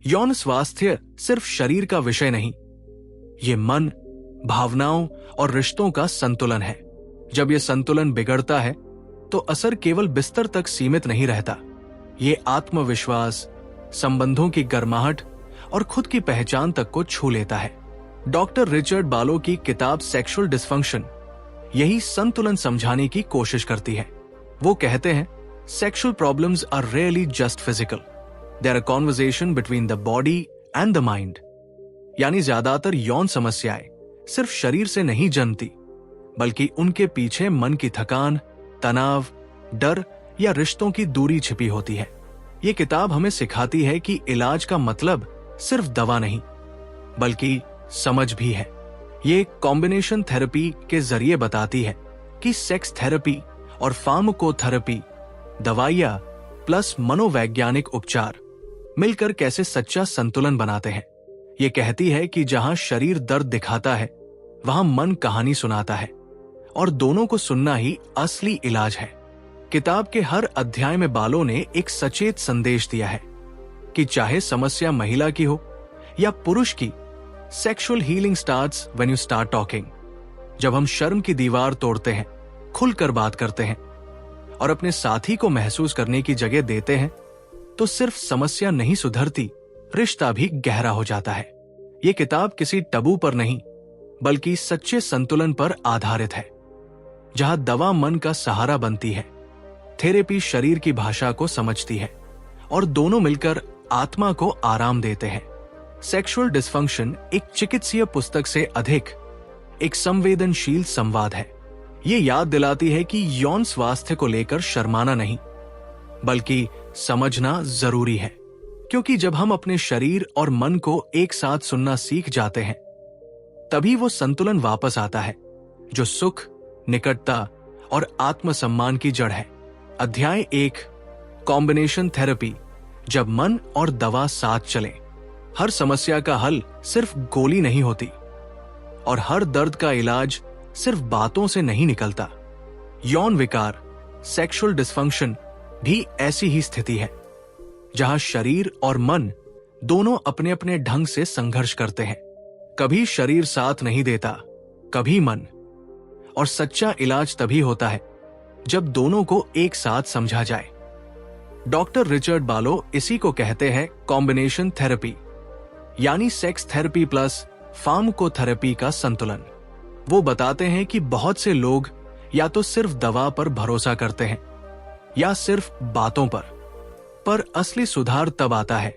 यौन स्वास्थ्य सिर्फ शरीर का विषय नहीं, ये मन, भावनाओं और रिश्तों का संतुलन है। जब ये संतुलन बिगड़ता है तो असर केवल बिस्तर तक सीमित नहीं रहता। ये आत्मविश्वास, संबंधों की गर्माहट और खुद की पहचान तक को छू लेता है। डॉक्टर रिचर्ड बालो की किताब सेक्सुअल डिसफंक्शन यही संतुलन समझाने की कोशिश करती है। वो कहते हैं, sexual problems are rarely just physical, they are a conversation between the body and the mind. यानी ज्यादातर यौन समस्याएं सिर्फ शरीर से नहीं जन्मती, बल्कि उनके पीछे मन की थकान, तनाव, डर या रिश्तों की दूरी छिपी होती है। ये किताब हमें सिखाती है कि इलाज का मतलब सिर्फ दवा नहीं, बल्कि समझ भी है। ये कॉम्बिनेशन थेरेपी के जरिए बताती है कि सेक्स थेरेपी और फार्माकोथेरेपी, दवाइयां प्लस मनोवैज्ञानिक उपचार मिलकर कैसे सच्चा संतुलन बनाते हैं। ये कहती है कि जहां शरीर दर्द दिखाता है, वहां मन कहानी सुनाता है, और दोनों को सुनना ही असली इलाज है। किताब के हर अध्याय में बालो ने एक सचेत संदेश दिया है कि चाहे समस्या महिला की हो या पुरुष की, sexual healing starts when you start talking. जब हम शर्म की दीवार तोड़ते हैं, खुलकर बात करते हैं और अपने साथी को महसूस करने की जगह देते हैं, तो सिर्फ समस्या नहीं सुधरती, रिश्ता भी गहरा हो जाता है। ये किताब किसी टबू पर नहीं, बल्कि सच्चे संतुलन पर आधारित है। जहां दवा मन का सहारा बनती है, थेरेपी शरीर की भाषा को समझती है, और दोनों मिलकर आत्मा को आराम देते हैं। सेक्सुअल डिसफंक्शन एक चिकित्सीय पुस्तक से अधिक एक संवेदनशील संवाद है। ये याद दिलाती है कि यौन स्वास्थ्य को लेकर शर्माना नहीं, बल्कि समझना जरूरी है। क्योंकि जब हम अपने शरीर और मन को एक साथ सुनना सीख जाते हैं, तभी वो संतुलन वापस आता है जो सुख, निकटता और आत्मसम्मान की जड़ है। अध्याय 1, कॉम्बिनेशन थेरेपी, जब मन और दवा साथ चले। हर समस्या का हल सिर्फ गोली नहीं होती, और हर दर्द का इलाज सिर्फ बातों से नहीं निकलता। यौन विकार, सेक्सुअल डिसफंक्शन भी ऐसी ही स्थिति है, जहां शरीर और मन दोनों अपने अपने ढंग से संघर्ष करते हैं। कभी शरीर साथ नहीं देता, कभी मन, और सच्चा इलाज तभी होता है जब दोनों को एक साथ समझा जाए। डॉक्टर रिचर्ड बालो इसी को कहते हैं कॉम्बिनेशन थेरेपी, यानी सेक्स थेरेपी प्लस फार्माकोथेरेपी का संतुलन। वो बताते हैं कि बहुत से लोग या तो सिर्फ दवा पर भरोसा करते हैं या सिर्फ बातों पर असली सुधार तब आता है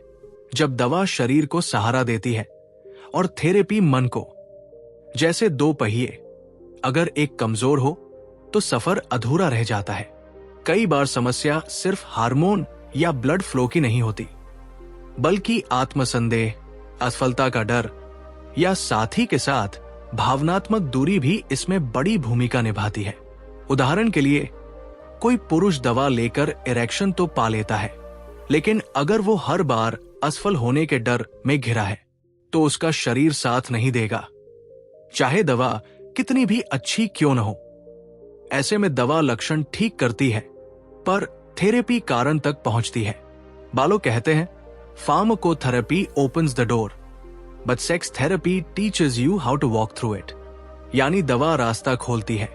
जब दवा शरीर को सहारा देती है और थेरेपी मन को। जैसे दो पहिए, अगर एक कमजोर हो तो सफर अधूरा रह जाता है। कई बार समस्या सिर्फ हार्मोन या ब्लड फ्लो की नहीं होती, बल्कि आत्मसंदेह, असफलता का डर या साथी के साथ भावनात्मक दूरी भी इसमें बड़ी भूमिका निभाती है। उदाहरण के लिए, कोई पुरुष दवा लेकर इरेक्शन तो पा लेता है, लेकिन अगर वो हर बार असफल होने के डर में घिरा है, तो उसका शरीर साथ नहीं देगा, चाहे दवा कितनी भी अच्छी क्यों न हो। ऐसे में दवा लक्षण ठीक करती है, पर थेरेपी कारण तक पहुंचती है। बालो कहते हैं, pharmacotherapy opens the door, but sex therapy teaches you how to walk through it. यानी दवा रास्ता खोलती है,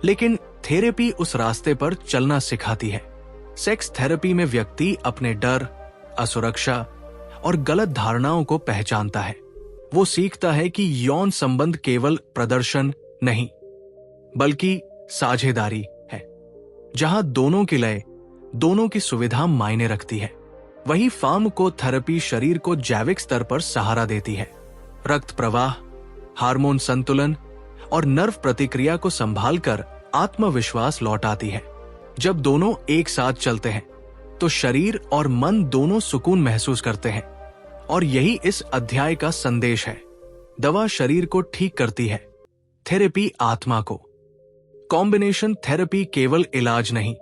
लेकिन थेरेपी उस रास्ते पर चलना सिखाती है। सेक्स थेरेपी में व्यक्ति अपने डर, असुरक्षा और गलत धारणाओं को पहचानता है। वो सीखता है कि यौन संबंध केवल प्रदर्शन नहीं, बल्कि साझेदारी है, जहां दोनों की लय, दोनों की सुविधा मायने रखती है। वही फार्माकोथेरेपी शरीर को जैविक स्तर पर सहारा देती है। रक्त प्रवाह, हार्मोन संतुलन और नर्व प्रतिक्रिया को संभालकर आत्मविश्वास लौटाती है। जब दोनों एक साथ चलते हैं, तो शरीर और मन दोनों सुकून महसूस करते हैं। और यही इस अध्याय का संदेश है। दवा शरीर को ठीक करती है, थेरेपी आत्मा को। कॉम्बिनेशन थेरेपी केवल इलाज नहीं,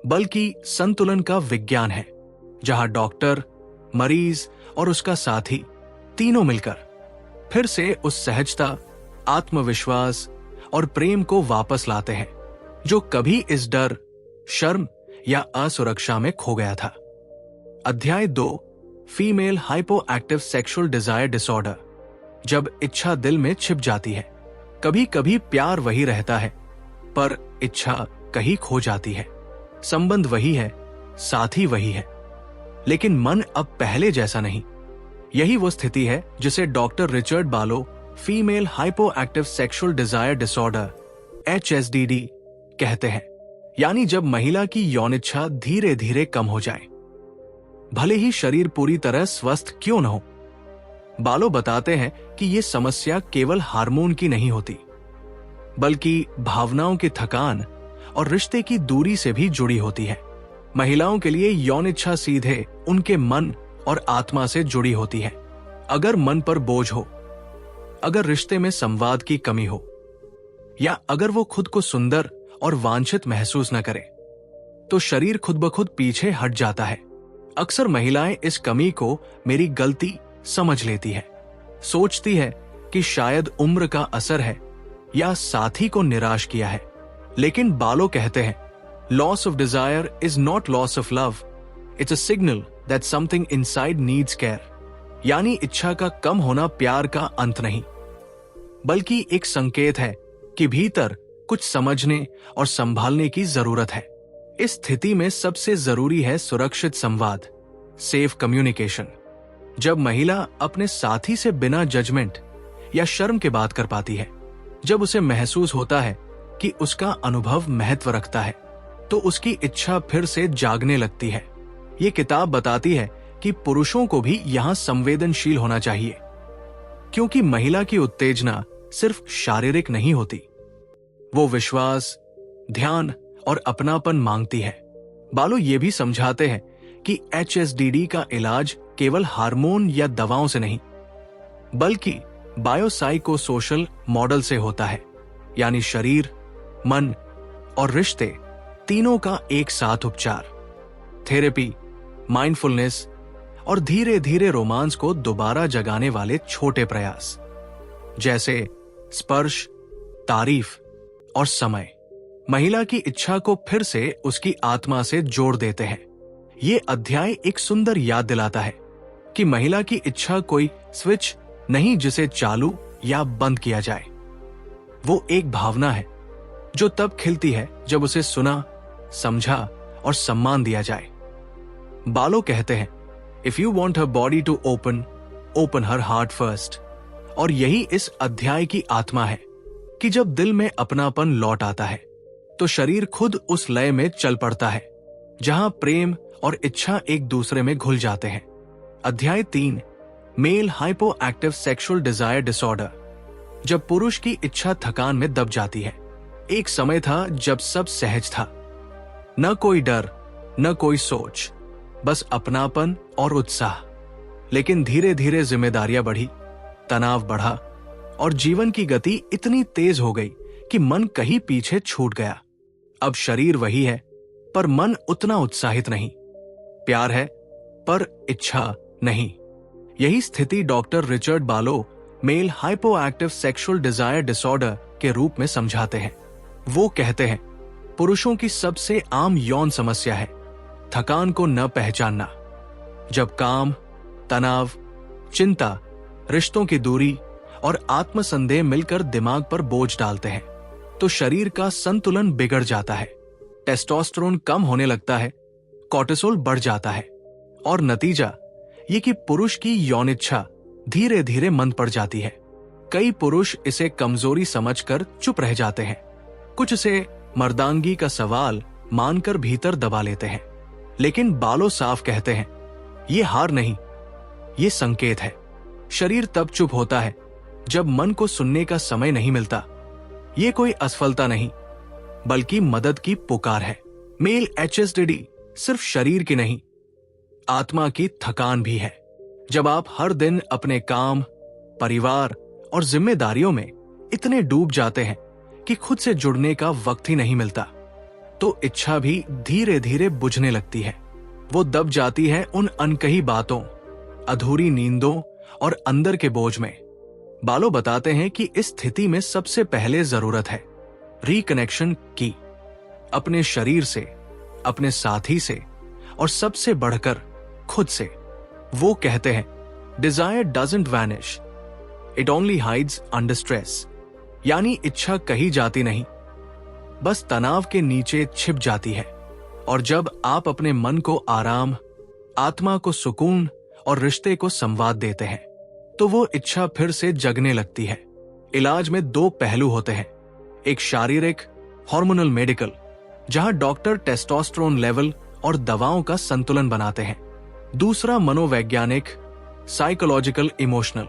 बल्कि संतुलन का विज्ञान है, जहां डॉक्टर, मरीज और उसका साथी तीनों मिलकर फिर से उस सहजता, आत्मविश्वास और प्रेम को वापस लाते हैं जो कभी इस डर, शर्म या असुरक्षा में खो गया था। अध्याय 2, female hypo active sexual desire disorder. जब इच्छा दिल में छिप जाती है, कभी कभी प्यार वही रहता है पर इच्छा कहीं खो जाती है। संबंध वही है, साथी वही है, लेकिन मन अब पहले जैसा नहीं। यही वो स्थिति है जिसे डॉक्टर रिचर्ड बालो female hypo active sexual desire disorder HSDD कहते हैं। यानी जब महिला की यौन इच्छा धीरे धीरे कम हो जाए, भले ही शरीर पूरी तरह स्वस्थ क्यों न हो। बालो बताते हैं कि ये समस्या केवल हार्मोन की नहीं होती, बल्कि भावनाओं की थकान और रिश्ते की दूरी से भी जुड़ी होती है। महिलाओं के लिए यौन इच्छा सीधे उनके मन और आत्मा से जुड़ी होती है। अगर मन पर बोझ हो, अगर रिश्ते में संवाद की कमी हो, या अगर वो खुद को सुंदर और वांछित महसूस न करे, तो शरीर खुद ब खुद पीछे हट जाता है। अक्सर महिलाएं इस कमी को मेरी गलती समझ लेती है, सोचती है कि शायद उम्र का असर है या साथी को निराश किया है। लेकिन बालो कहते हैं, loss of desire is not loss of love, it's a signal that something inside needs care. यानी इच्छा का कम होना प्यार का अंत नहीं, बल्कि एक संकेत है कि भीतर कुछ समझने और संभालने की जरूरत है। इस स्थिति में सबसे जरूरी है सुरक्षित संवाद, सेफ कम्युनिकेशन। जब महिला अपने साथी से बिना जजमेंट या शर्म के बात कर पाती है, जब उसे महसूस होता है कि उसका अनुभव महत्व रखता है, तो उसकी इच्छा फिर से जागने लगती है। ये किताब बताती है कि पुरुषों को भी यहां संवेदनशील होना चाहिए, क्योंकि महिला की उत्तेजना सिर्फ शारीरिक नहीं होती, वो विश्वास, ध्यान और अपनापन मांगती है। बालो ये भी समझाते हैं कि HSDD का इलाज केवल हार्मोन या दवाओं से नहीं, बल्कि बायोसाइकोसोशल मॉडल से होता है। यानी शरीर, मन और रिश्ते तीनों का एक साथ उपचार। थेरेपी, माइंडफुलनेस और धीरे धीरे रोमांस को दोबारा जगाने वाले छोटे प्रयास, जैसे स्पर्श, तारीफ और समय, महिला की इच्छा को फिर से उसकी आत्मा से जोड़ देते हैं। ये अध्याय एक सुंदर याद दिलाता है कि महिला की इच्छा कोई स्विच नहीं जिसे चालू या बंद किया जाए। वो एक भावना है जो तब खिलती है जब उसे सुना, समझा और सम्मान दिया जाए। बालो कहते हैं, if you want her body to open, open her heart first. और यही इस अध्याय की आत्मा है कि जब दिल में अपनापन लौट आता है, तो शरीर खुद उस लय में चल पड़ता है जहां प्रेम और इच्छा एक दूसरे में घुल जाते हैं। अध्याय 3, male hypoactive sexual desire disorder. जब पुरुष की इच्छा थकान में दब जाती है। एक समय था जब सब सहज था, न कोई डर, न कोई सोच, बस अपनापन और उत्साह। लेकिन धीरे धीरे जिम्मेदारियां बढ़ी, तनाव बढ़ा और जीवन की गति इतनी तेज हो गई कि मन कहीं पीछे छूट गया। अब शरीर वही है, पर मन उतना उत्साहित नहीं। प्यार है, पर इच्छा नहीं। यही स्थिति doctor Richard Barlow male hypoactive sexual desire disorder के रूप में समझाते हैं। वो कहते हैं, पुरुषों की सबसे आम यौन समस्या है थकान को न पहचानना। जब काम, तनाव, चिंता, रिश्तों की दूरी और आत्मसंदेह मिलकर दिमाग पर बोझ डालते हैं, तो शरीर का संतुलन बिगड़ जाता है। टेस्टोस्टेरोन कम होने लगता है, कोर्टिसोल बढ़ जाता है और नतीजा ये कि पुरुष की यौन इच्छा धीरे धीरे मंद पड़ जाती है। कई पुरुष इसे कमजोरी समझकर चुप रह जाते हैं, कुछ इसे मर्दांगी का सवाल मानकर भीतर दबा लेते हैं। लेकिन बालो साफ कहते हैं, ये हार नहीं, ये संकेत है। शरीर तब चुप होता है जब मन को सुनने का समय नहीं मिलता। ये कोई असफलता नहीं, बल्कि मदद की पुकार है। मेल HSDD सिर्फ शरीर की नहीं, आत्मा की थकान भी है। जब आप हर दिन अपने काम, परिवार और जिम्मेदारियों में इतने डूब जाते हैं कि खुद से जुड़ने का वक्त ही नहीं मिलता, तो इच्छा भी धीरे धीरे बुझने लगती है। वो दब जाती है उन अनकही बातों, अधूरी नींदों और अंदर के बोझ में। बालो बताते हैं कि इस स्थिति में सबसे पहले जरूरत है रिकनेक्शन की, अपने शरीर से, अपने साथी से और सबसे बढ़कर खुद से। वो कहते हैं, desire doesn't vanish, it only hides under stress. यानी इच्छा कही जाती नहीं, बस तनाव के नीचे छिप जाती है। और जब आप अपने मन को आराम, आत्मा को सुकून और रिश्ते को संवाद देते हैं, तो वो इच्छा फिर से जगने लगती है। इलाज में दो पहलू होते हैं, एक शारीरिक हार्मोनल मेडिकल, जहां डॉक्टर टेस्टोस्टेरोन लेवल और दवाओं का संतुलन बनाते हैं। दूसरा मनोवैज्ञानिक साइकोलॉजिकल इमोशनल,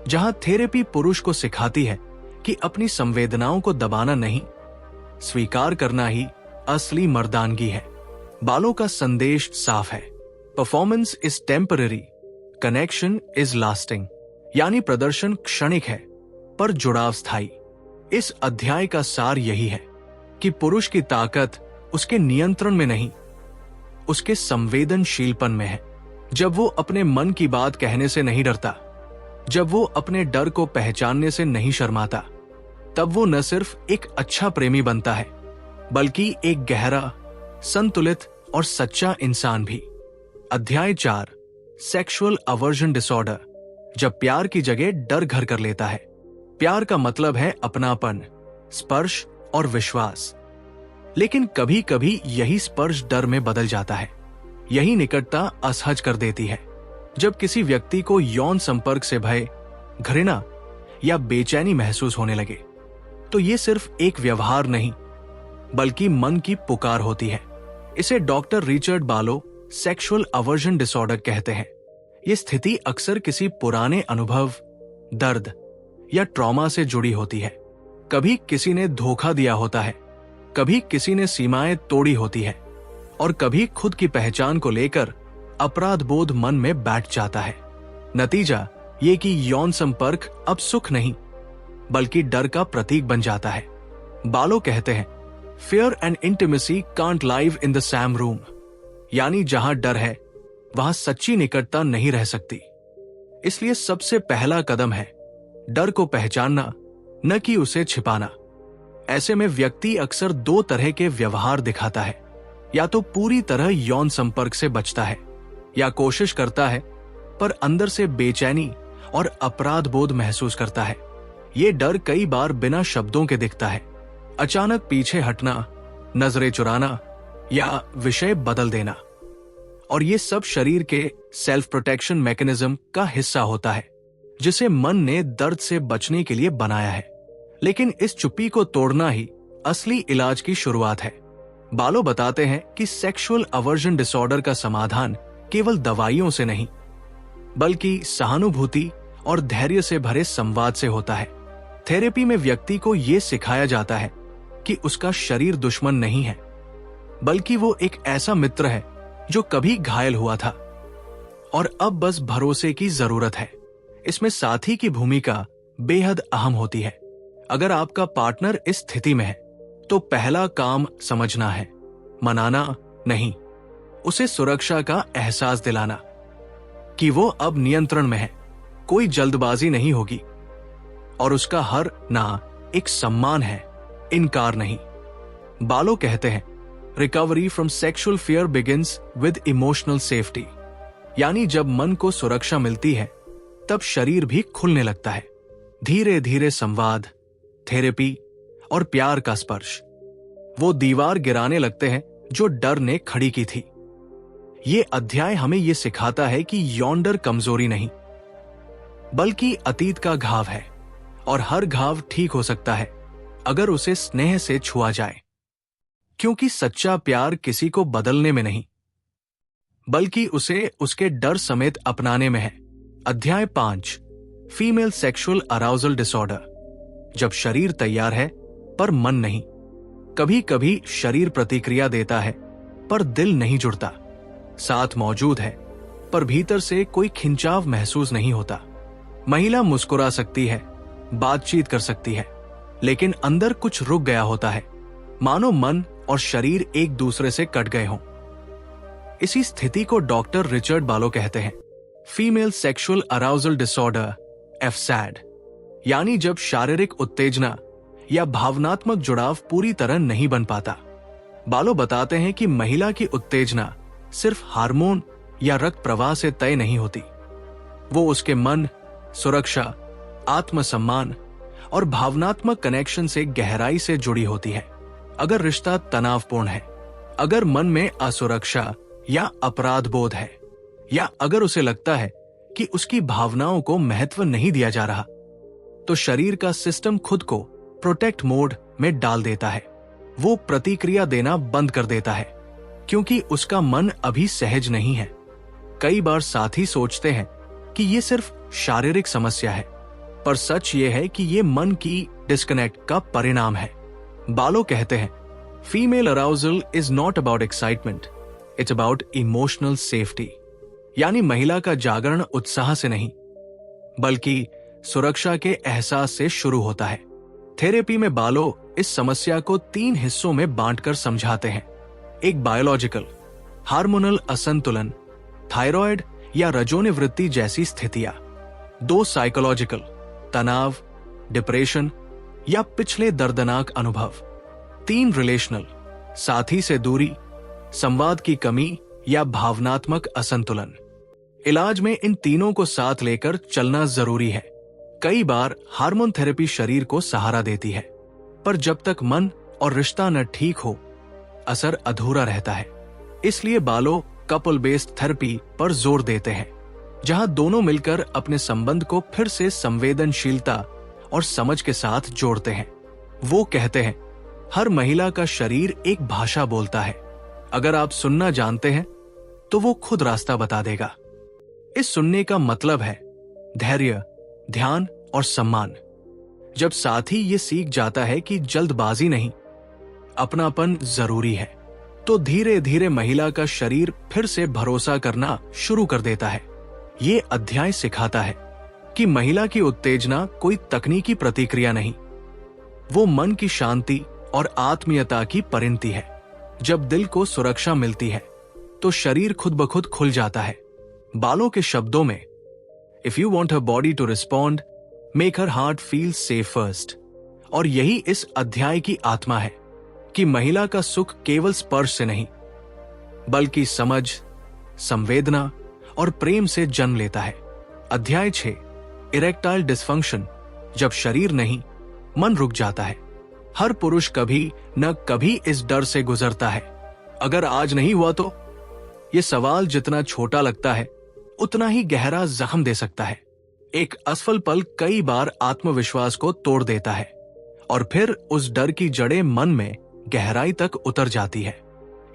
जहां थेरेपी पुरुष को सिखाती है कि अपनी संवेदनाओं को दबाना नहीं, स्वीकार करना ही असली मर्दानगी है। बालों का संदेश साफ है, performance is temporary, connection is lasting. यानी प्रदर्शन क्षणिक है पर जुड़ाव स्थायी। इस अध्याय का सार यही है कि पुरुष की ताकत उसके नियंत्रण में नहीं, उसके संवेदनशीलपन में है। जब वो अपने मन की बात कहने से नहीं डरता, जब वो अपने डर को पहचानने से नहीं शर्माता, तब वो न सिर्फ एक अच्छा प्रेमी बनता है, बल्कि एक गहरा, संतुलित और सच्चा इंसान भी। अध्याय 4, सेक्सुअल अवर्जन डिसऑर्डर, जब प्यार की जगह डर घर कर लेता है। प्यार का मतलब है अपनापन, स्पर्श और विश्वास, लेकिन कभी कभी यही स्पर्श डर में बदल जाता है। यही निकटता असहज कर देती है। जब किसी व्यक्ति को यौन संपर्क से भय, घृणा या बेचैनी महसूस होने लगे, तो ये सिर्फ एक व्यवहार नहीं, बल्कि मन की पुकार होती है। इसे डॉक्टर रिचर्ड बालो सेक्सुअल अवर्जन डिसऑर्डर कहते हैं। ये स्थिति अक्सर किसी पुराने अनुभव, दर्द या ट्रॉमा से जुड़ी होती है। कभी किसी ने धोखा दिया होता है, कभी किसी ने सीमाएं तोड़ी होती है, और कभी खुद की पहचान को लेकर अपराध बोध मन में बैठ जाता है। नतीजा ये कि यौन संपर्क अब सुख नहीं, बल्कि डर का प्रतीक बन जाता है। बालो कहते हैं, fear and intimacy can't live in the same room. यानी जहां डर है, वहां सच्ची निकटता नहीं रह सकती। इसलिए सबसे पहला कदम है डर को पहचानना, न कि उसे छिपाना। ऐसे में व्यक्ति अक्सर दो तरह के व्यवहार दिखाता है, या तो पूरी तरह यौन संपर्क से बचता है, या कोशिश करता है पर अंदर से बेचैनी और अपराध बोध महसूस करता है। ये डर कई बार बिना शब्दों के दिखता है, अचानक पीछे हटना, नजरें चुराना या विषय बदल देना। और ये सब शरीर के सेल्फ प्रोटेक्शन मैकेनिज्म का हिस्सा होता है, जिसे मन ने दर्द से बचने के लिए बनाया है। लेकिन इस चुप्पी को तोड़ना ही असली इलाज की शुरुआत है। बालो बताते हैं कि सेक्सुअल अवर्जन डिसऑर्डर का समाधान केवल दवाइयों से नहीं, बल्कि सहानुभूति और धैर्य से भरे संवाद से होता है। थेरेपी में व्यक्ति को यह सिखाया जाता है कि उसका शरीर दुश्मन नहीं है, बल्कि वो एक ऐसा मित्र है जो कभी घायल हुआ था और अब बस भरोसे की जरूरत है। इसमें साथी की भूमिका बेहद अहम होती है। अगर आपका पार्टनर इस स्थिति में है, तो पहला काम समझना है, मनाना नहीं, उसे सुरक्षा का एहसास दिलाना कि वो अब नियंत्रण में है, कोई जल्दबाजी नहीं होगी, और उसका हर ना एक सम्मान है, इनकार नहीं। बालो कहते हैं, recovery from sexual fear begins with emotional safety. यानी जब मन को सुरक्षा मिलती है, तब शरीर भी खुलने लगता है। धीरे धीरे संवाद, थेरेपी और प्यार का स्पर्श वो दीवार गिराने लगते हैं जो डर ने खड़ी की थी। ये अध्याय हमें ये सिखाता है कि यौन डर कमजोरी नहीं, बल्कि अतीत का घाव है, और हर घाव ठीक हो सकता है अगर उसे स्नेह से छुआ जाए। क्योंकि सच्चा प्यार किसी को बदलने में नहीं, बल्कि उसे उसके डर समेत अपनाने में है। अध्याय 5, फीमेल सेक्सुअल अराउजल डिसऑर्डर, जब शरीर तैयार है पर मन नहीं। कभी कभी शरीर प्रतिक्रिया देता है पर दिल नहीं जुड़ता, साथ मौजूद है पर भीतर से कोई खिंचाव महसूस नहीं होता। महिला मुस्कुरा सकती है, बातचीत कर सकती है, लेकिन अंदर कुछ रुक गया होता है, मानो मन और शरीर एक दूसरे से कट गए हों। इसी स्थिति को डॉक्टर रिचर्ड बालो कहते हैं, फीमेल सेक्सुअल अराउजल डिसऑर्डर, एफसैड। यानी जब शारीरिक उत्तेजना या भावनात्मक जुड़ाव पूरी तरह नहीं बन पाता। बालो बताते हैं कि महिला की उत्तेजना सिर्फ हार्मोन या रक्त प्रवाह से तय नहीं होती। वो उसके मन, सुरक्षा, आत्मसम्मान और भावनात्मक कनेक्शन से गहराई से जुड़ी होती है। अगर रिश्ता तनावपूर्ण है, अगर मन में असुरक्षा या अपराध बोध है, या अगर उसे लगता है कि उसकी भावनाओं को महत्व नहीं दिया जा रहा, तो शरीर का सिस्टम खुद को प्रोटेक्ट मोड में डाल देता है। वो प्रतिक्रिया देना बंद कर देता है क्योंकि उसका मन अभी सहज नहीं है। कई बार साथी सोचते हैं कि ये सिर्फ शारीरिक समस्या है, पर सच ये है कि ये मन की डिस्कनेक्ट का परिणाम है। बालो कहते हैं, female arousal is not about excitement, it's about emotional safety. यानी महिला का जागरण उत्साह से नहीं, बल्कि सुरक्षा के एहसास से शुरू होता है। थेरेपी में बालो इस समस्या को 3 हिस्सों में बांटकर समझाते हैं। एक बायोलॉजिकल, हार्मोनल असंतुलन, थायराइड या रजोनिवृत्ति जैसी स्थितियां। 2 साइकोलॉजिकल, तनाव, डिप्रेशन या पिछले दर्दनाक अनुभव। 3 रिलेशनल, साथी से दूरी, संवाद की कमी या भावनात्मक असंतुलन। इलाज में इन तीनों को साथ लेकर चलना जरूरी है। कई बार हार्मोन थेरेपी शरीर को सहारा देती है, पर जब तक मन और रिश्ता न ठीक हो, असर अधूरा रहता है। इसलिए बालो कपल बेस्ड थेरेपी पर जोर देते हैं, जहां दोनों मिलकर अपने संबंध को फिर से संवेदनशीलता और समझ के साथ जोड़ते हैं। वो कहते हैं, हर महिला का शरीर एक भाषा बोलता है। अगर आप सुनना जानते हैं तो वो खुद रास्ता बता देगा। इस सुनने का मतलब है धैर्य, ध्यान और सम्मान। जब साथी ये सीख जाता है कि जल्दबाजी नहीं, अपनापन जरूरी है, तो धीरे धीरे महिला का शरीर फिर से भरोसा करना शुरू कर देता है। ये अध्याय सिखाता है कि महिला की उत्तेजना कोई तकनीकी प्रतिक्रिया नहीं, वो मन की शांति और आत्मीयता की परिणति है। जब दिल को सुरक्षा मिलती है तो शरीर खुद ब खुद खुल जाता है। बालो के शब्दों में, if you want her body to respond, make her heart feel safe first. और यही इस अध्याय की आत्मा है कि महिला का सुख केवल स्पर्श से नहीं, बल्कि समझ, संवेदना और प्रेम से जन्म लेता है। अध्याय 6, इरेक्टाइल डिस्फंक्शन, जब शरीर नहीं, मन रुक जाता है। हर पुरुष कभी न कभी इस डर से गुजरता है, अगर आज नहीं हुआ तो। ये सवाल जितना छोटा लगता है, उतना ही गहरा जख्म दे सकता है। एक असफल पल कई बार आत्मविश्वास को तोड़ देता है और फिर उस डर की जड़ें मन में गहराई तक उतर जाती है।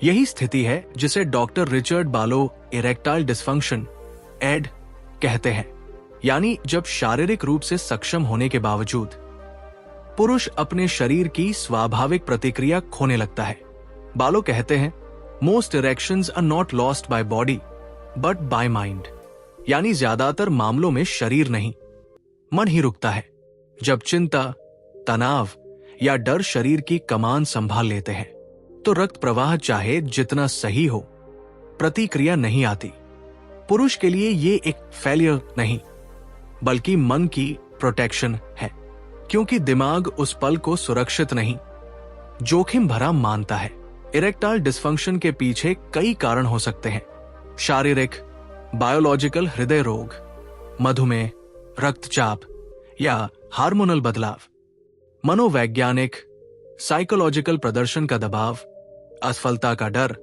यही स्थिति है जिसे डॉक्टर रिचर्ड बालो इरेक्टाइल डिस्फंक्शन एड कहते हैं, यानी जब शारीरिक रूप से सक्षम होने के बावजूद पुरुष अपने शरीर की स्वाभाविक प्रतिक्रिया खोने लगता है। बालो कहते हैं, most erections are not lost by body but by mind. यानी ज्यादातर मामलों में शरीर नहीं, मन ही रुकता है। जब चिंता, तनाव या डर शरीर की कमान संभाल लेते हैं तो रक्त प्रवाह चाहे जितना सही हो, प्रतिक्रिया नहीं आती। पुरुष के लिए ये एक फेलियर नहीं, बल्कि मन की प्रोटेक्शन है, क्योंकि दिमाग उस पल को सुरक्षित नहीं, जोखिम भरा मानता है। इरेक्टाइल डिस्फंक्शन के पीछे कई कारण हो सकते हैं। शारीरिक, बायोलॉजिकल हृदय रोग, मधुमेह, रक्तचाप या हार्मोनल बदलाव। मनोवैज्ञानिक, साइकोलॉजिकल प्रदर्शन का दबाव, असफलता का डर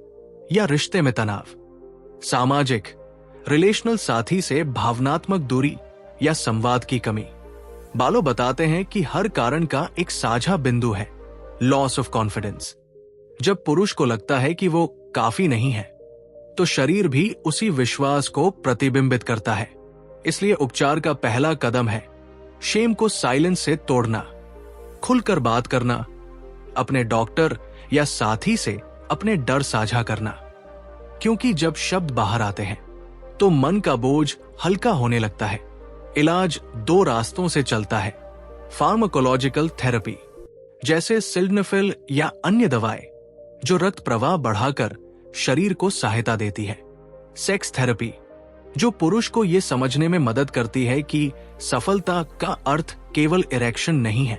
या रिश्ते में तनाव। सामाजिक, रिलेशनल साथी से भावनात्मक दूरी या संवाद की कमी। बालो बताते हैं कि हर कारण का एक साझा बिंदु है, लॉस ऑफ कॉन्फिडेंस। जब पुरुष को लगता है कि वो काफी नहीं है, तो शरीर भी उसी विश्वास को प्रतिबिंबित करता है। इसलिए उपचार का पहला कदम है शेम को साइलेंस से तोड़ना, खुलकर बात करना, अपने डॉक्टर या साथी से अपने डर साझा करना। क्योंकि जब शब्द बाहर आते हैं तो मन का बोझ हल्का होने लगता है। इलाज 2 रास्तों से चलता है, फार्माकोलॉजिकल थेरेपी जैसे सिल्डेनाफिल या अन्य दवाएं जो रक्त प्रवाह बढ़ाकर शरीर को सहायता देती है। सेक्स थेरेपी जो पुरुष को यह समझने में मदद करती है कि सफलता का अर्थ केवल इरेक्शन नहीं है,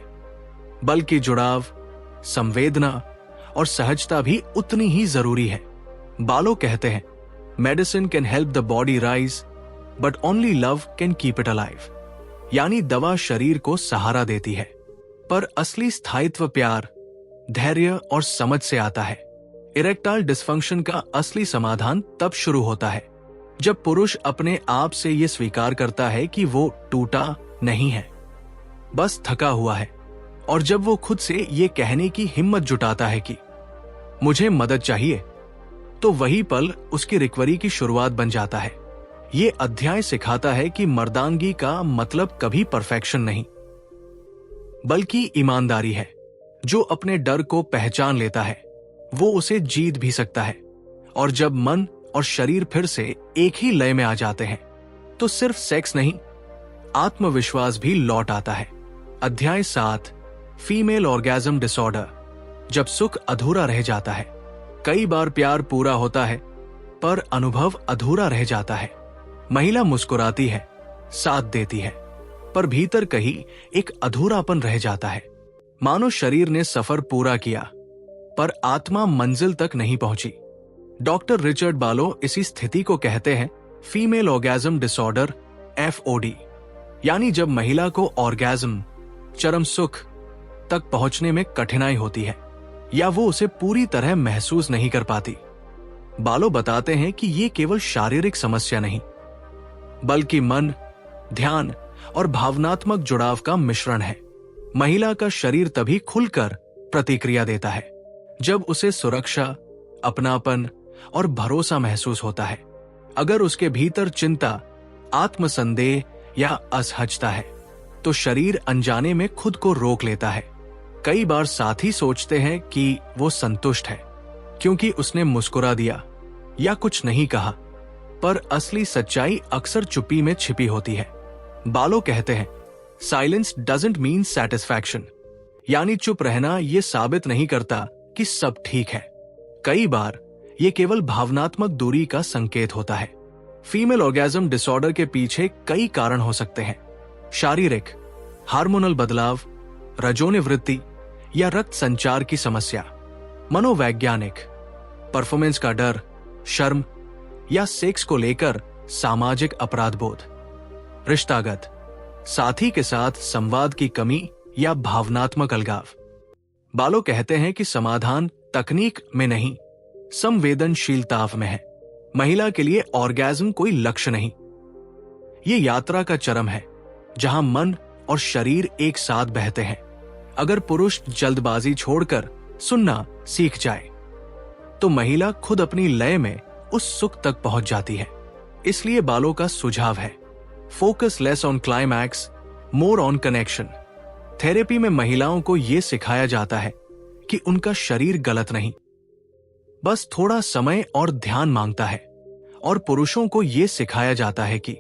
बल्कि जुड़ाव, संवेदना और सहजता भी उतनी ही जरूरी है। बालो कहते हैं, medicine can help the body rise but only love can keep it alive. यानी दवा शरीर को सहारा देती है, पर असली स्थायित्व प्यार, धैर्य और समझ से आता है। इरेक्टाइल डिस्फंक्शन का असली समाधान तब शुरू होता है जब पुरुष अपने आप से यह स्वीकार करता है कि वो टूटा नहीं है, बस थका हुआ है, और जब वो खुद से ये कहने की हिम्मत जुटाता है कि मुझे मदद चाहिए, तो वही पल उसकी रिकवरी की शुरुआत बन जाता है। ये अध्याय सिखाता है कि मर्दानगी का मतलब कभी परफेक्शन नहीं, बल्कि ईमानदारी है। जो अपने डर को पहचान लेता है वो उसे जीत भी सकता है, और जब मन और शरीर फिर से एक ही लय में आ जाते हैं तो सिर्फ सेक्स नहीं, आत्मविश्वास भी लौट आता है। अध्याय 7, फीमेल ऑर्गेज्म डिसऑर्डर। जब सुख अधूरा रह जाता है। कई बार प्यार पूरा होता है पर अनुभव अधूरा रह जाता है। महिला मुस्कुराती है, साथ देती है, पर भीतर कहीं एक अधूरापन रह जाता है। मानो शरीर ने सफर पूरा किया पर आत्मा मंजिल तक नहीं पहुंची। डॉक्टर रिचर्ड बालो इसी स्थिति को कहते हैं फीमेल ऑर्गेज्म डिसऑर्डर, FOD। यानी जब महिला को ऑर्गेज्म, चरम सुख तक पहुंचने में कठिनाई होती है या वो उसे पूरी तरह महसूस नहीं कर पाती। बालो बताते हैं कि ये केवल शारीरिक समस्या नहीं, बल्कि मन, ध्यान और भावनात्मक जुड़ाव का मिश्रण है। महिला का शरीर तभी खुलकर प्रतिक्रिया देता है जब उसे सुरक्षा, अपनापन और भरोसा महसूस होता है। अगर उसके भीतर चिंता, आत्मसंदेह या असहजता है तो शरीर अनजाने में खुद को रोक लेता है। कई बार साथी सोचते हैं कि वो संतुष्ट है क्योंकि उसने मुस्कुरा दिया या कुछ नहीं कहा, पर असली सच्चाई अक्सर चुप्पी में छिपी होती है। बालो कहते हैं साइलेंस डजंट मीन सैटिस्फैक्शन, यानी चुप रहना ये साबित नहीं करता कि सब ठीक है। कई बार ये केवल भावनात्मक दूरी का संकेत होता है। फीमेल ऑर्गेज्म डिसऑर्डर के पीछे कई कारण हो सकते हैं। शारीरिक, हार्मोनल बदलाव, रजोनिवृत्ति या रक्त संचार की समस्या। मनोवैज्ञानिक, परफॉर्मेंस का डर, शर्म या सेक्स को लेकर सामाजिक अपराध बोध। रिश्तागत, साथी के साथ संवाद की कमी या भावनात्मक अलगाव। बालो कहते हैं कि समाधान तकनीक में नहीं, संवेदनशीलता में है। महिला के लिए ऑर्गेज्म कोई लक्ष्य नहीं, ये यात्रा का चरम है जहां मन और शरीर एक साथ बहते हैं। अगर पुरुष जल्दबाजी छोड़कर सुनना सीख जाए तो महिला खुद अपनी लय में उस सुख तक पहुंच जाती है। इसलिए बालो का सुझाव है focus less on climax, more on connection. Therapy में महिलाओं को यह सिखाया जाता है कि उनका शरीर गलत नहीं, बस थोड़ा समय और ध्यान मांगता है, और पुरुषों को यह सिखाया जाता है कि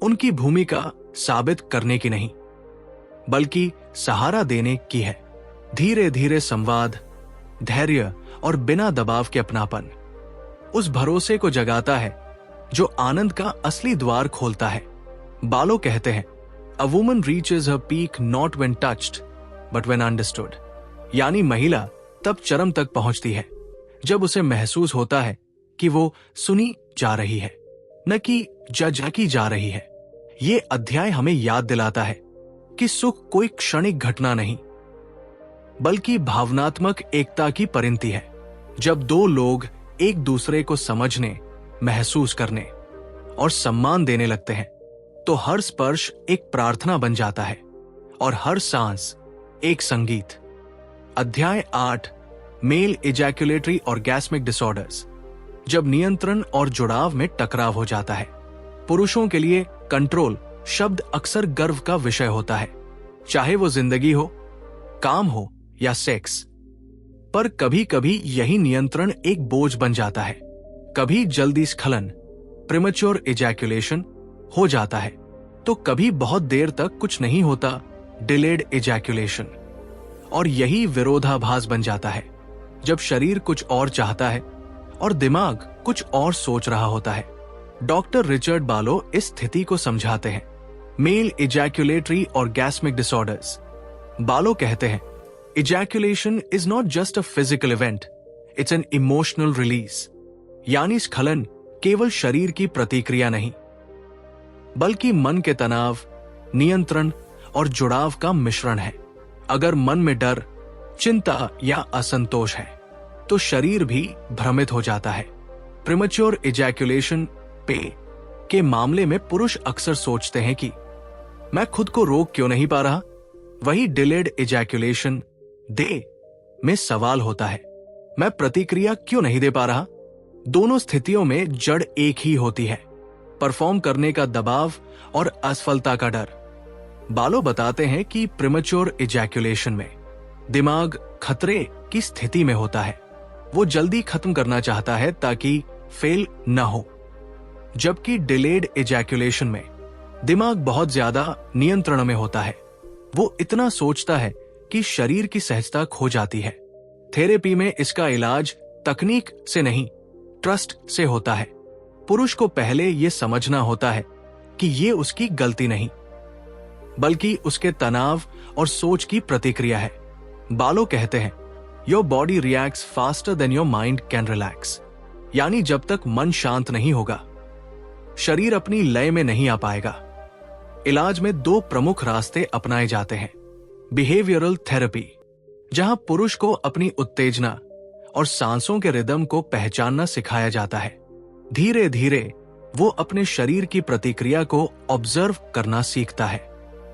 उनकी भूमिका साबित करने की नहीं, बल्कि सहारा देने की है। धीरे धीरे संवाद, धैर्य और बिना दबाव के अपनापन उस भरोसे को जगाता है जो आनंद का असली द्वार खोलता है। बालो कहते हैं a woman reaches her peak not when touched but when understood. यानी महिला तब चरम तक पहुंचती है जब उसे महसूस होता है कि वो सुनी जा रही है, न कि जज की जा रही है। ये अध्याय हमें याद दिलाता है कि सुख कोई क्षणिक घटना नहीं, बल्कि भावनात्मक एकता की परिणति है। जब दो लोग एक दूसरे को समझने, महसूस करने और सम्मान देने लगते हैं तो हर स्पर्श एक प्रार्थना बन जाता है और हर सांस एक संगीत। अध्याय 8, मेल इजैक्युलेटरी ऑर्गेस्मिक डिसऑर्डर्स। जब नियंत्रण और जुड़ाव में टकराव हो जाता है। पुरुषों के लिए कंट्रोल शब्द अक्सर गर्व का विषय होता है, चाहे वो जिंदगी हो, काम हो या सेक्स। पर कभी कभी यही नियंत्रण एक बोझ बन जाता है। कभी जल्दी स्खलन, प्रीमेच्योर इजैक्युलेशन हो जाता है, तो कभी बहुत देर तक कुछ नहीं होता, डिलेड इजैक्युलेशन। और यही विरोधाभास बन जाता है जब शरीर कुछ और चाहता है और दिमाग कुछ और सोच रहा होता है। डॉक्टर रिचर्ड बालो इस स्थिति को समझाते हैं मेल इजैक्युलेटरी ऑर्गेस्मिक डिसऑर्डर्स। बालो कहते हैं ejaculation is not just a physical event, it's an emotional release. यानी स्खलन केवल शरीर की प्रतिक्रिया नहीं, बल्कि मन के तनाव, नियंत्रण और जुड़ाव का मिश्रण है। अगर मन में डर, चिंता या असंतोष है तो शरीर भी भ्रमित हो जाता है। प्रीमेच्योर इजैक्यूलेशन पे के मामले में पुरुष अक्सर सोचते हैं कि मैं खुद को रोक क्यों नहीं पा रहा। वही डिलेड इजैक्यूलेशन दे में सवाल होता है, मैं प्रतिक्रिया क्यों नहीं दे पा रहा। दोनों स्थितियों में जड़ एक ही होती है, परफॉर्म करने का दबाव और असफलता का डर। बालो बताते हैं कि प्रीमेच्योर इजैक्यूलेशन में दिमाग खतरे की स्थिति में होता है। वो जल्दी खत्म करना चाहता है ताकि फेल न हो, जबकि डिलेड इजैक्यूलेशन में दिमाग बहुत ज्यादा नियंत्रण में होता है। वो इतना सोचता है कि शरीर की सहजता खो जाती है। थेरेपी में इसका इलाज तकनीक से नहीं, ट्रस्ट से होता है। पुरुष को पहले यह समझना होता है कि ये उसकी गलती नहीं, बल्कि उसके तनाव और सोच की प्रतिक्रिया है। बालो कहते हैं, your body reacts faster than your mind can relax. यानी जब तक मन शांत नहीं होगा, शरीर अपनी लय में नहीं आ पाएगा। इलाज में दो प्रमुख रास्ते अपनाए जाते हैं। बिहेवियरल थेरेपी, जहां पुरुष को अपनी उत्तेजना और सांसों के रिदम को पहचानना सिखाया जाता है। धीरे धीरे वो अपने शरीर की प्रतिक्रिया को ऑब्जर्व करना सीखता है,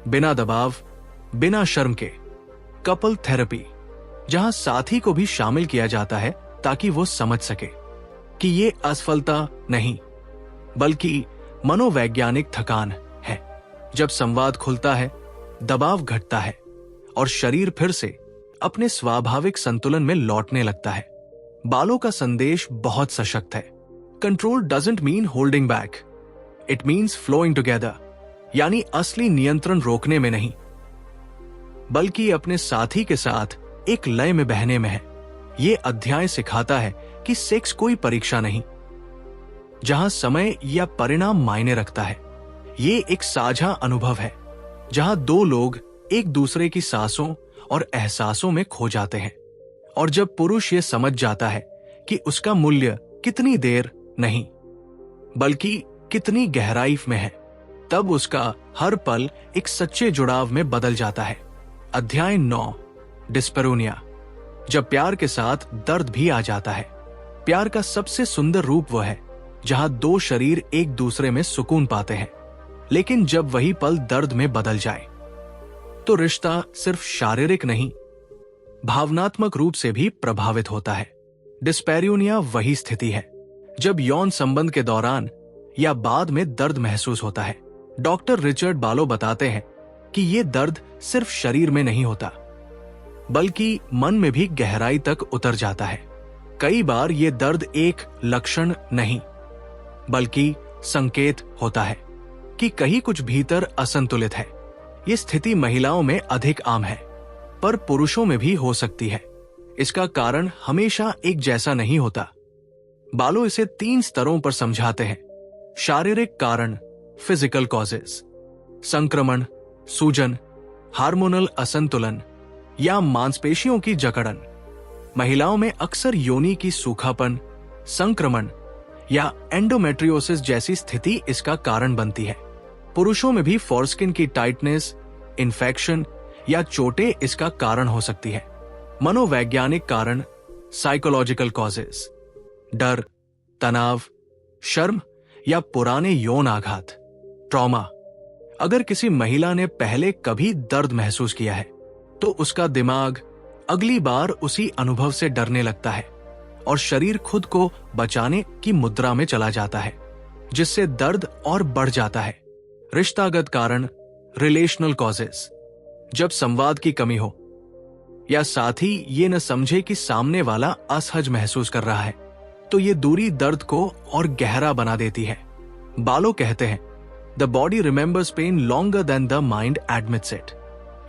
बिना दबाव, बिना शर्म के। कपल थेरेपी, जहां साथी को भी शामिल किया जाता है ताकि वो समझ सके कि ये असफलता नहीं, बल्कि मनोवैज्ञानिक थकान है। जब संवाद खुलता है, दबाव घटता है और शरीर फिर से अपने स्वाभाविक संतुलन में लौटने लगता है। बालो का संदेश बहुत सशक्त है। Control doesn't mean holding back, it means flowing together. यानी असली नियंत्रण रोकने में नहीं, बल्कि अपने साथी के साथ एक लय में बहने में है। ये अध्याय सिखाता है कि सेक्स कोई परीक्षा नहीं, जहां समय या परिणाम मायने रखता है। ये एक साझा अनुभव है, जहां दो लोग एक दूसरे की सांसों और एहसासों में खो जाते हैं। और जब पुरुष ये समझ जाता है कि उसका मूल्य कितनी देर नहीं, बल्कि कितनी गहराई में है, तब उसका हर पल एक सच्चे जुड़ाव में बदल जाता है। अध्याय 9, डिस्पेरोनिया, जब प्यार के साथ दर्द भी आ जाता है। प्यार का सबसे सुंदर रूप वह है जहां दो शरीर एक दूसरे में सुकून पाते हैं। लेकिन जब वही पल दर्द में बदल जाए, तो रिश्ता सिर्फ शारीरिक नहीं, भावनात्मक रूप से भी प्रभावित होता है। डिस्पेरोनिया वही स्थिति है जब यौन संबंध के दौरान या बाद में दर्द महसूस होता है। डॉक्टर रिचर्ड बालो बताते हैं कि ये दर्द सिर्फ शरीर में नहीं होता, बल्कि मन में भी गहराई तक उतर जाता है। कई बार ये दर्द एक लक्षण नहीं, बल्कि संकेत होता है कि कहीं कुछ भीतर असंतुलित है। ये स्थिति महिलाओं में अधिक आम है, पर पुरुषों में भी हो सकती है। इसका कारण हमेशा एक जैसा नहीं होता। बालो इसे 3 स्तरों पर समझाते हैं। शारीरिक कारण, फिजिकल कॉजेस, संक्रमण, सूजन, हार्मोनल असंतुलन या मांसपेशियों की जकड़न। महिलाओं में अक्सर योनि की सूखापन, संक्रमण या एंडोमेट्रियोसिस जैसी स्थिति इसका कारण बनती है। पुरुषों में भी फोरस्किन की टाइटनेस, इन्फेक्शन या चोटें इसका कारण हो सकती है। मनोवैज्ञानिक कारण, साइकोलॉजिकल कॉजेस, डर, तनाव, शर्म या पुराने यौन आघात, ट्रॉमा। अगर किसी महिला ने पहले कभी दर्द महसूस किया है, तो उसका दिमाग अगली बार उसी अनुभव से डरने लगता है और शरीर खुद को बचाने की मुद्रा में चला जाता है, जिससे दर्द और बढ़ जाता है। रिश्तागत कारण, रिलेशनल कॉजेस, जब संवाद की कमी हो या साथी ये न समझे कि सामने वाला असहज महसूस कर रहा है, तो ये दूरी दर्द को और गहरा बना देती है। बालो कहते हैं, the body remembers pain longer than the mind admits it.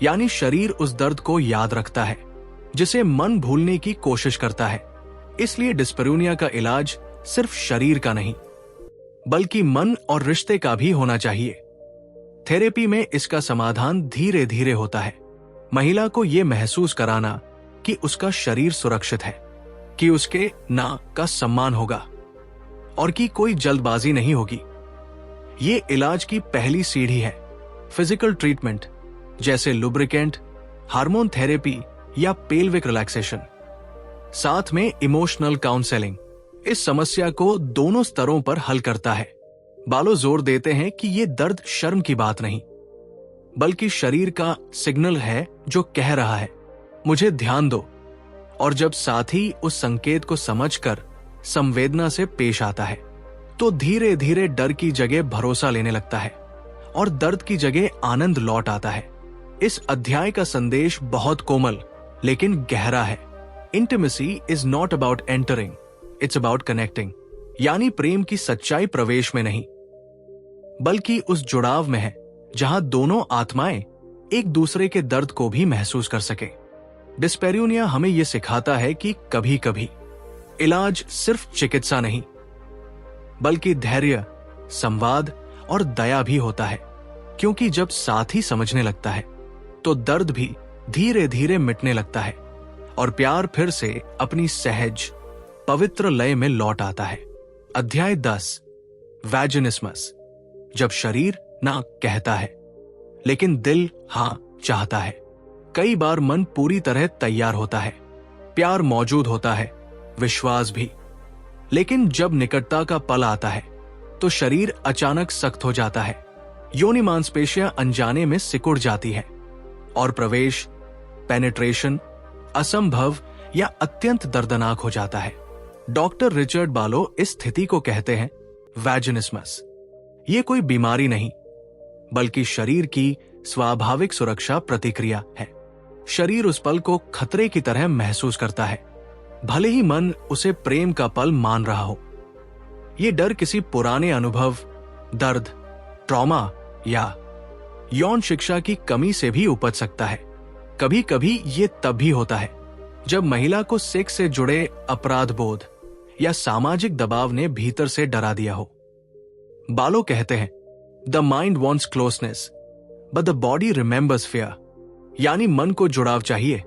यानी शरीर उस दर्द को याद रखता है जिसे मन भूलने की कोशिश करता है। इसलिए डिस्पेरोनिया का इलाज सिर्फ शरीर का नहीं, बल्कि मन और रिश्ते का भी होना चाहिए। थेरेपी में इसका समाधान धीरे धीरे होता है। महिला को यह महसूस कराना कि उसका शरीर सुरक्षित है, कि उसके ना का सम्मान होगा और कि कोई जल्दबाजी नहीं होगी। ये इलाज की पहली सीढ़ी है। फिजिकल ट्रीटमेंट जैसे लुब्रिकेंट, हार्मोन थेरेपी या पेल्विक रिलैक्सेशन, साथ में इमोशनल काउंसलिंग इस समस्या को दोनों स्तरों पर हल करता है। बालो जोर देते हैं कि ये दर्द शर्म की बात नहीं, बल्कि शरीर का सिग्नल है जो कह रहा है मुझे ध्यान दो। और जब साथी उस संकेत को समझकर संवेदना से पेश आता है तो धीरे धीरे डर की जगह भरोसा लेने लगता है और दर्द की जगह आनंद लौट आता है। इस अध्याय का संदेश बहुत कोमल लेकिन गहरा है। Intimacy is not about entering, it's about connecting. यानी प्रेम की सच्चाई प्रवेश में नहीं, बल्कि उस जुड़ाव में है जहां दोनों आत्माएं एक दूसरे के दर्द को भी महसूस कर सके। डिस्पेरियोनिया हमें यह सिखाता है कि कभी कभी इलाज सिर्फ चिकित्सा नहीं, बल्कि धैर्य, संवाद और दया भी होता है। क्योंकि जब साथी समझने लगता है तो दर्द भी धीरे धीरे मिटने लगता है और प्यार फिर से अपनी सहज पवित्र लय में लौट आता है। अध्याय 10, वैजिनिस्मस। जब शरीर ना कहता है लेकिन दिल हां चाहता है। कई बार मन पूरी तरह तैयार होता है, प्यार मौजूद होता है, विश्वास भी, लेकिन जब निकटता का पल आता है तो शरीर अचानक सख्त हो जाता है। योनि मांसपेशियां अनजाने में सिकुड़ जाती है और प्रवेश, पेनिट्रेशन असंभव या अत्यंत दर्दनाक हो जाता है। डॉक्टर रिचर्ड बालो इस स्थिति को कहते हैं वैजिनिस्मस। ये कोई बीमारी नहीं, बल्कि शरीर की स्वाभाविक सुरक्षा प्रतिक्रिया है। शरीर उस पल को खतरे की तरह महसूस करता है, भले ही मन उसे प्रेम का पल मान रहा हो। ये डर किसी पुराने अनुभव, दर्द, ट्रॉमा या यौन शिक्षा की कमी से भी उपज सकता है। कभी कभी ये तब भी होता है जब महिला को सेक्स से जुड़े अपराध बोध या सामाजिक दबाव ने भीतर से डरा दिया हो। बालो कहते हैं the mind wants closeness but the body remembers fear. यानी मन को जुड़ाव चाहिए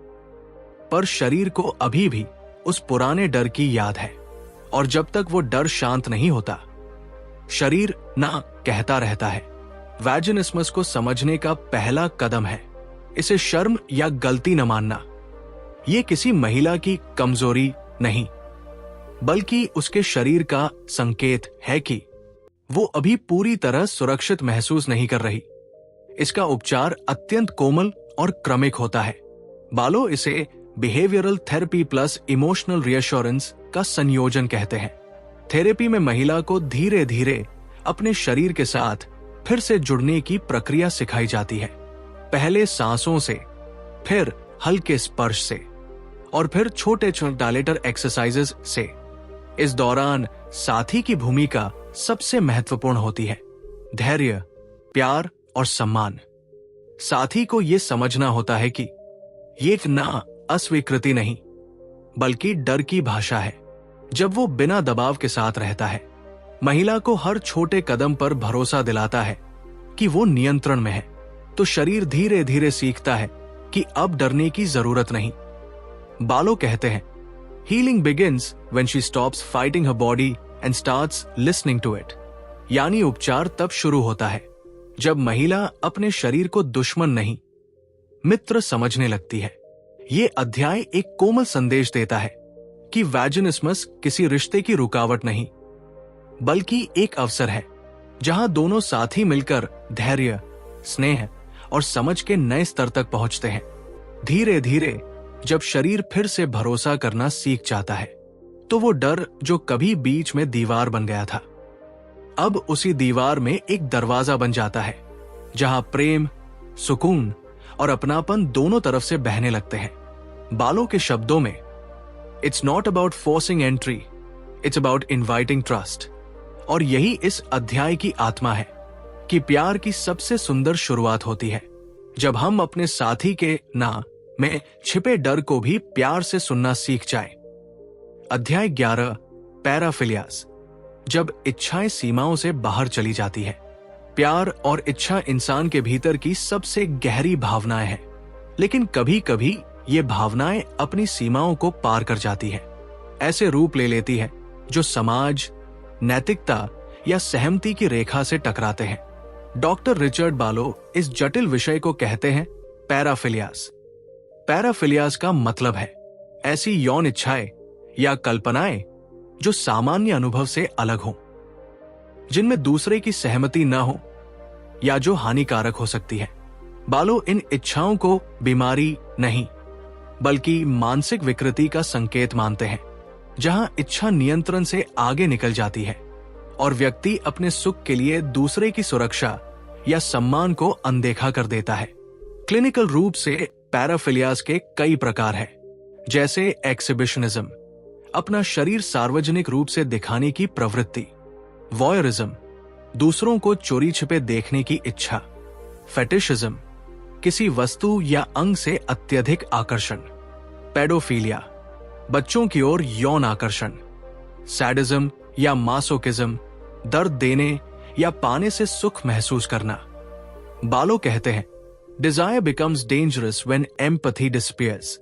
पर शरीर को अभी भी उस पुराने डर की याद है, और जब तक वो डर शांत नहीं होता शरीर ना कहता रहता है। वैजिनिस्मस को समझने का पहला कदम है इसे शर्म या गलती न मानना। ये किसी महिला की कमजोरी नहीं, बल्कि उसके शरीर का संकेत है कि वो अभी पूरी तरह सुरक्षित महसूस नहीं कर रही। इसका उपचार अत्यंत कोमल और क्रमिक होता है। बालो इसे behavioural therapy plus emotional reassurance का संयोजन कहते हैं। थेरेपी में महिला को धीरे धीरे अपने शरीर के साथ फिर से जुड़ने की प्रक्रिया सिखाई जाती है। पहले सांसों से, फिर हल्के स्पर्श से और फिर छोटे छोटे डायलेटर एक्सरसाइजेस से। इस दौरान साथी की भूमिका सबसे महत्वपूर्ण होती है, धैर्य, प्यार और सम्मान। साथी को यह समझना होता है कि ये ना अस्वीकृति नहीं, बल्कि डर की भाषा है। जब वो बिना दबाव के साथ रहता है, महिला को हर छोटे कदम पर भरोसा दिलाता है कि वो नियंत्रण में है, तो शरीर धीरे धीरे सीखता है कि अब डरने की जरूरत नहीं। बालो कहते हैं healing begins when she stops fighting her body and starts listening to it. यानी उपचार तब शुरू होता है जब महिला अपने शरीर को दुश्मन नहीं, मित्र समझने लगती है। ये अध्याय एक कोमल संदेश देता है कि वैजिनिस्मस किसी रिश्ते की रुकावट नहीं, बल्कि एक अवसर है जहां दोनों साथी मिलकर धैर्य, स्नेह और समझ के नए स्तर तक पहुंचते हैं। धीरे धीरे जब शरीर फिर से भरोसा करना सीख जाता है तो वो डर जो कभी बीच में दीवार बन गया था, अब उसी दीवार में एक दरवाजा बन जाता है जहां प्रेम, सुकून और अपनापन दोनों तरफ से बहने लगते हैं। बालो के शब्दों में it's not about forcing entry, it's about inviting trust. और यही इस अध्याय की आत्मा है कि प्यार की सबसे सुंदर शुरुआत होती है जब हम अपने साथी के ना में छिपे डर को भी प्यार से सुनना सीख जाए। अध्याय 11, पैराफिलियास। जब इच्छाएं सीमाओं से बाहर चली जाती है। प्यार और इच्छा इंसान के भीतर की सबसे गहरी भावनाएं हैं, लेकिन कभी कभी ये भावनाएं अपनी सीमाओं को पार कर जाती है। ऐसे रूप ले लेती है जो समाज, नैतिकता या सहमति की रेखा से टकराते हैं। डॉक्टर रिचर्ड बालो इस जटिल विषय को कहते हैं पैराफिलियास। पैराफिलियास का मतलब है ऐसी यौन इच्छाएं या कल्पनाएं जो सामान्य अनुभव से अलग हों, जिनमें दूसरे की सहमति न हो या जो हानिकारक हो सकती है। बालो इन इच्छाओं को बीमारी नहीं बल्कि मानसिक विकृति का संकेत मानते हैं, जहां इच्छा नियंत्रण से आगे निकल जाती है और व्यक्ति अपने सुख के लिए दूसरे की सुरक्षा या सम्मान को अनदेखा कर देता है। क्लिनिकल रूप से पैराफिलियास के कई प्रकार हैं, जैसे एक्सिबिशनिज्म, अपना शरीर सार्वजनिक रूप से दिखाने की प्रवृत्ति, वॉयरिज्म, दूसरों को चोरी छिपे देखने की इच्छा, फेटिशिज्म, किसी वस्तु या अंग से अत्यधिक आकर्षण, पेडोफिलिया, बच्चों की ओर यौन आकर्षण, सैडिज्म या मासोकिज्म, दर्द देने या पाने से सुख महसूस करना। बालो कहते हैं desire becomes dangerous when empathy disappears,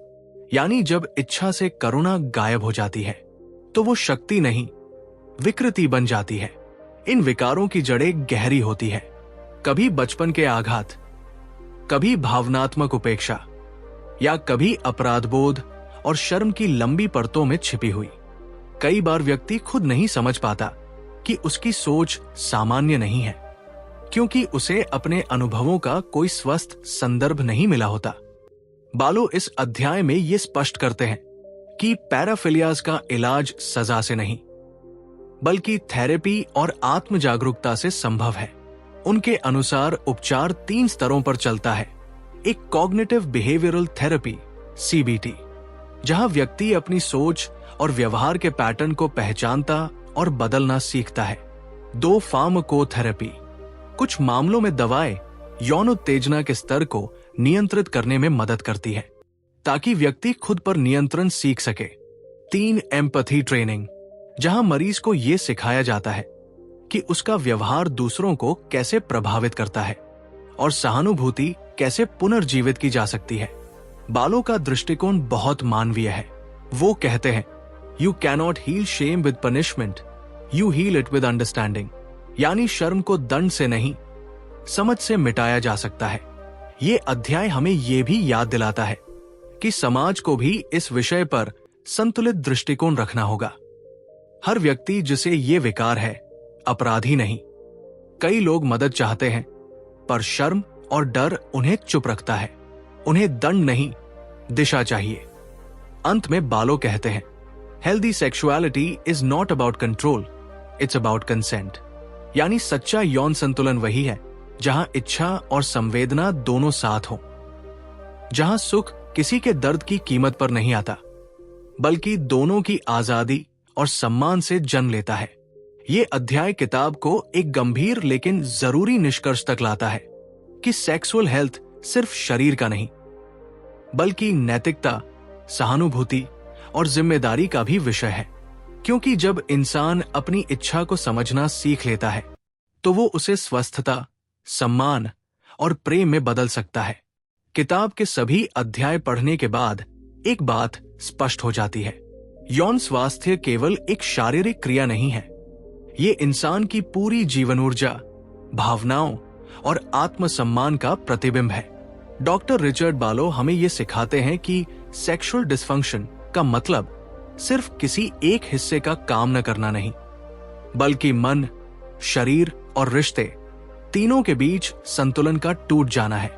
यानी जब इच्छा से करुणा गायब हो जाती है तो वो शक्ति नहीं विकृति बन जाती है। इन विकारों की जड़ें गहरी होती है, कभी बचपन के आघात, कभी भावनात्मक उपेक्षा या कभी अपराधबोध और शर्म की लंबी परतों में छिपी हुई। कई बार व्यक्ति खुद नहीं समझ पाता कि उसकी सोच सामान्य नहीं है, क्योंकि उसे अपने अनुभवों का कोई स्वस्थ संदर्भ नहीं मिला होता। बालो इस अध्याय में ये स्पष्ट करते हैं कि पैराफिलियास का इलाज सजा से नहीं बल्कि थेरेपी और आत्म जागरूकता से संभव है। उनके अनुसार उपचार 3 स्तरों पर चलता है। एक कॉग्निटिव बिहेवियरल थेरेपी CBT, जहां व्यक्ति अपनी सोच और व्यवहार के पैटर्न को पहचानता और बदलना सीखता है। 2 फार्माकोथेरेपी, कुछ मामलों में दवाएं यौन उत्तेजना के स्तर को नियंत्रित करने में मदद करती है ताकि व्यक्ति खुद पर नियंत्रण सीख सके। 3 एम्पैथी ट्रेनिंग, जहां मरीज को यह सिखाया जाता है कि उसका व्यवहार दूसरों को कैसे प्रभावित करता है और सहानुभूति कैसे पुनर्जीवित की जा सकती है। बालो का दृष्टिकोण बहुत मानवीय है। वो कहते हैं you cannot heal shame with punishment, you heal it with understanding, यानी शर्म को दंड से नहीं समझ से मिटाया जा सकता है। ये अध्याय हमें यह भी याद दिलाता है कि समाज को भी इस विषय पर संतुलित दृष्टिकोण रखना होगा। हर व्यक्ति जिसे ये विकार है अपराधी नहीं। कई लोग मदद चाहते हैं पर शर्म और डर उन्हें चुप रखता है। उन्हें दंड नहीं, दिशा चाहिए। अंत में बालो कहते हैं healthy sexuality is not about control, it's about consent, यानी सच्चा यौन संतुलन वही है जहां इच्छा और संवेदना दोनों साथ हों, जहां सुख किसी के दर्द की कीमत पर नहीं आता बल्कि दोनों की आजादी और सम्मान से जन्म लेता है। ये अध्याय किताब को एक गंभीर लेकिन जरूरी निष्कर्ष तक लाता है कि सेक्सुअल हेल्थ सिर्फ शरीर का नहीं बल्कि नैतिकता, सहानुभूति और जिम्मेदारी का भी विषय है। क्योंकि जब इंसान अपनी इच्छा को समझना सीख लेता है तो वो उसे स्वस्थता, सम्मान और प्रेम में बदल सकता है। किताब के सभी अध्याय पढ़ने के बाद एक बात स्पष्ट हो जाती है, यौन स्वास्थ्य केवल एक शारीरिक क्रिया नहीं है, ये इंसान की पूरी जीवन ऊर्जा, भावनाओं और आत्मसम्मान का प्रतिबिंब है। डॉक्टर रिचर्ड बालो हमें ये सिखाते हैं कि सेक्सुअल डिसफंक्शन का मतलब सिर्फ किसी एक हिस्से का काम न करना नहीं, बल्कि मन, शरीर और रिश्ते तीनों के बीच संतुलन का टूट जाना है।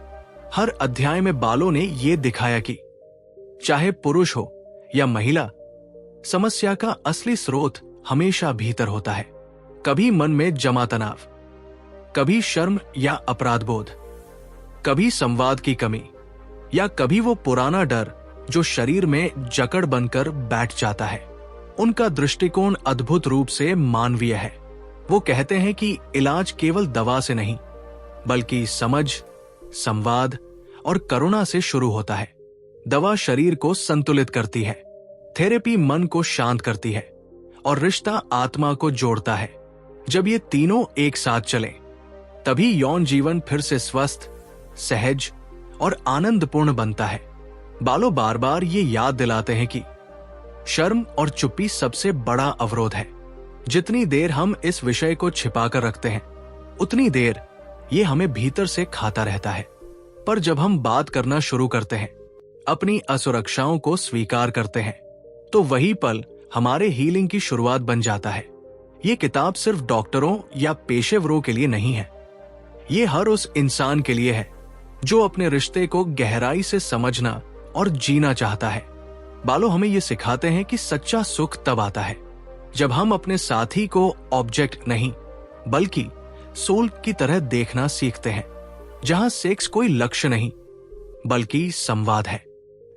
हर अध्याय में बालो ने यह दिखाया कि चाहे पुरुष हो या महिला, समस्या का असली स्रोत हमेशा भीतर होता है। कभी मन में जमा तनाव, कभी शर्म या अपराधबोध, कभी संवाद की कमी या कभी वो पुराना डर जो शरीर में जकड़ बनकर बैठ जाता है। उनका दृष्टिकोण अद्भुत रूप से मानवीय है। वो कहते हैं कि इलाज केवल दवा से नहीं बल्कि समझ, संवाद और करुणा से शुरू होता है। दवा शरीर को संतुलित करती है, थेरेपी मन को शांत करती है और रिश्ता आत्मा को जोड़ता है। जब ये तीनों एक साथ चलें, तभी यौन जीवन फिर से स्वस्थ, सहज और आनंदपूर्ण बनता है। बालो बार बार ये याद दिलाते हैं कि शर्म और चुप्पी सबसे बड़ा अवरोध है। जितनी देर हम इस विषय को छिपाकर रखते हैं, उतनी देर ये हमें भीतर से खाता रहता है। पर जब हम बात करना शुरू करते हैं, अपनी असुरक्षाओं को स्वीकार करते हैं, तो वही पल हमारे हीलिंग की शुरुआत बन जाता है। ये किताब सिर्फ डॉक्टरों या पेशेवरों के लिए नहीं है, ये हर उस इंसान के लिए है जो अपने रिश्ते को गहराई से समझना और जीना चाहता है। बालो हमें ये सिखाते हैं कि सच्चा सुख तब आता है जब हम अपने साथी को ऑब्जेक्ट नहीं बल्कि सोल की तरह देखना सीखते हैं, जहां सेक्स कोई लक्ष्य नहीं बल्कि संवाद है,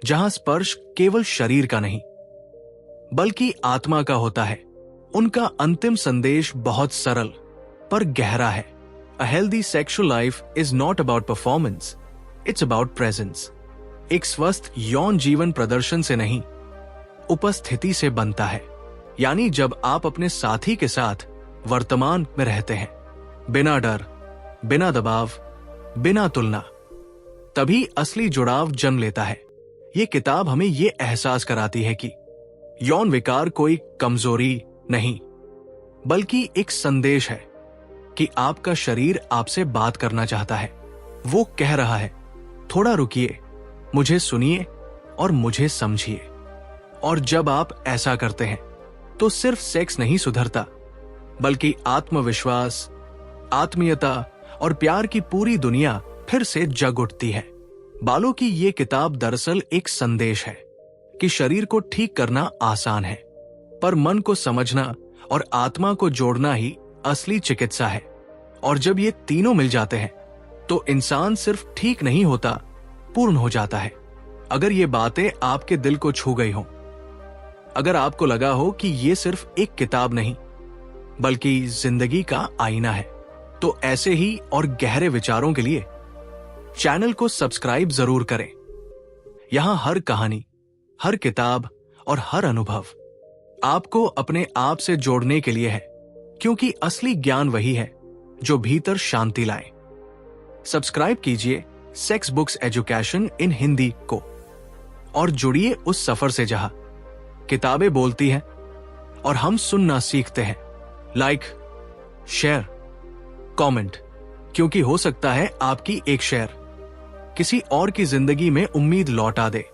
जहां स्पर्श केवल शरीर का नहीं बल्कि आत्मा का होता है। उनका अंतिम संदेश बहुत सरल पर गहरा है। A healthy sexual life is not about performance, it's about presence. एक स्वस्थ यौन जीवन प्रदर्शन से नहीं, उपस्थिति से बनता है। यानी जब आप अपने साथी के साथ वर्तमान में रहते हैं, बिना डर, बिना दबाव, बिना तुलना, तभी असली जुड़ाव जन्म लेता है। ये किताब हमें ये एहसास कराती है कि यौन विकार कोई कमजोरी नहीं बल्कि एक संदेश है कि आपका शरीर आपसे बात करना चाहता है। वो कह रहा है, थोड़ा रुकिए, मुझे सुनिए और मुझे समझिए। और जब आप ऐसा करते हैं तो सिर्फ सेक्स नहीं सुधरता बल्कि आत्मविश्वास, आत्मीयता और प्यार की पूरी दुनिया फिर से जग उठती है। बालो की ये किताब दरअसल एक संदेश है कि शरीर को ठीक करना आसान है, पर मन को समझना और आत्मा को जोड़ना ही असली चिकित्सा है। और जब ये तीनों मिल जाते हैं तो इंसान सिर्फ ठीक नहीं होता, पूर्ण हो जाता है। अगर ये बातें आपके दिल को छू गई हों, अगर आपको लगा हो कि ये सिर्फ एक किताब नहीं बल्कि जिंदगी का आईना है, तो ऐसे ही और गहरे विचारों के लिए चैनल को सब्सक्राइब जरूर करें। यहां हर कहानी, हर किताब और हर अनुभव आपको अपने आप से जोड़ने के लिए है, क्योंकि असली ज्ञान वही है जो भीतर शांति लाए। सब्सक्राइब कीजिए sex books education in Hindi को और जुड़िए उस सफर से जहां किताबें बोलती हैं और हम सुनना सीखते हैं। लाइक, शेयर, कमेंट, क्योंकि हो सकता है आपकी एक शेयर किसी और की जिंदगी में उम्मीद लौटा दे।